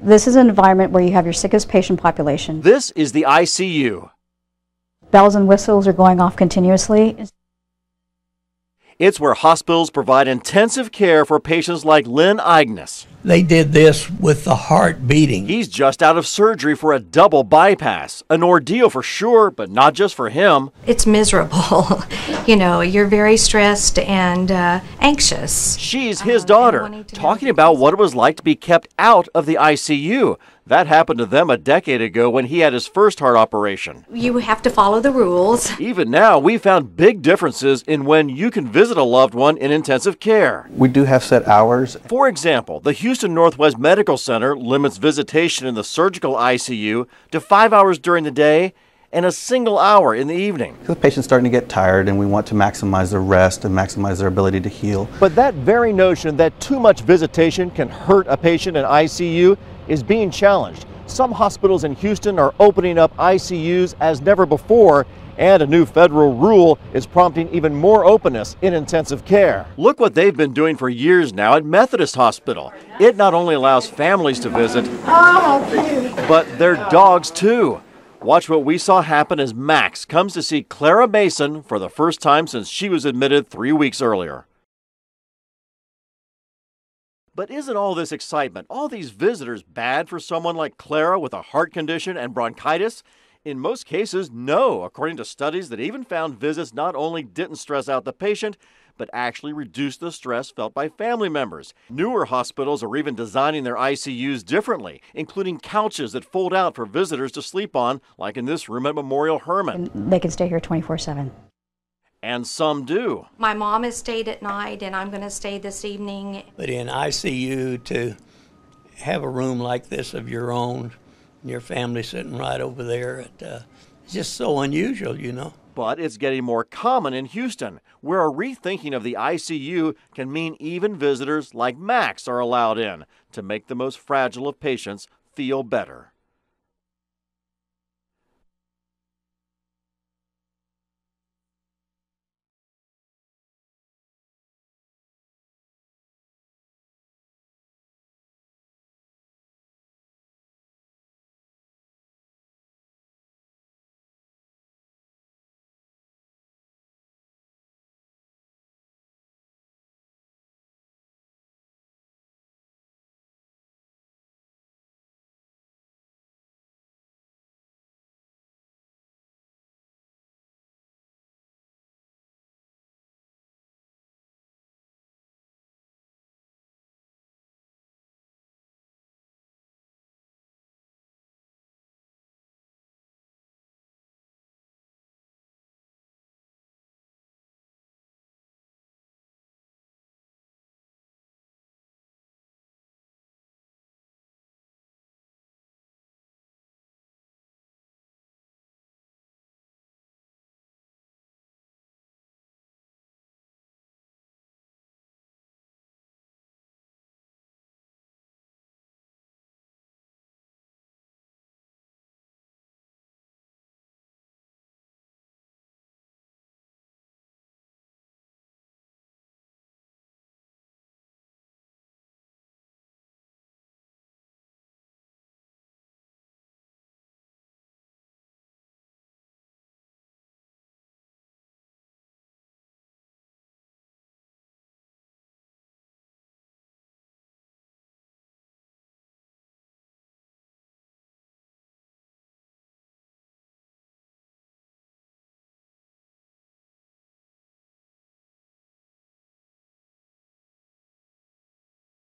This is an environment where you have your sickest patient population. This is the ICU. Bells and whistles are going off continuously. It's where hospitals provide intensive care for patients like Lynn Ignis. They did this with the heart beating. He's just out of surgery for a double bypass. An ordeal for sure, but not just for him. It's miserable. You know, you're very stressed and anxious. She's his daughter, talking about what it was like to be kept out of the ICU. That happened to them a decade ago when he had his first heart operation. You have to follow the rules. Even now, we found big differences in when you can visit a loved one in intensive care. We do have set hours. For example, the Houston Northwest Medical Center limits visitation in the surgical ICU to 5 hours during the day and a single hour in the evening. The patient's starting to get tired and we want to maximize their rest and maximize their ability to heal. But that very notion that too much visitation can hurt a patient in ICU is being challenged. Some hospitals in Houston are opening up ICUs as never before, and a new federal rule is prompting even more openness in intensive care. Look what they've been doing for years now at Methodist Hospital. It not only allows families to visit, but their dogs too. Watch what we saw happen as Max comes to see Clara Mason for the first time since she was admitted 3 weeks earlier. But isn't all this excitement, all these visitors, bad for someone like Clara with a heart condition and bronchitis? In most cases, no, according to studies that even found visits not only didn't stress out the patient, but actually reduced the stress felt by family members. Newer hospitals are even designing their ICUs differently, including couches that fold out for visitors to sleep on, like in this room at Memorial Hermann. They can stay here 24/7. And some do. My mom has stayed at night, and I'm going to stay this evening. But in ICU, to have a room like this of your own, and your family sitting right over there, it's just so unusual, you know. But it's getting more common in Houston, where a rethinking of the ICU can mean even visitors like Max are allowed in to make the most fragile of patients feel better.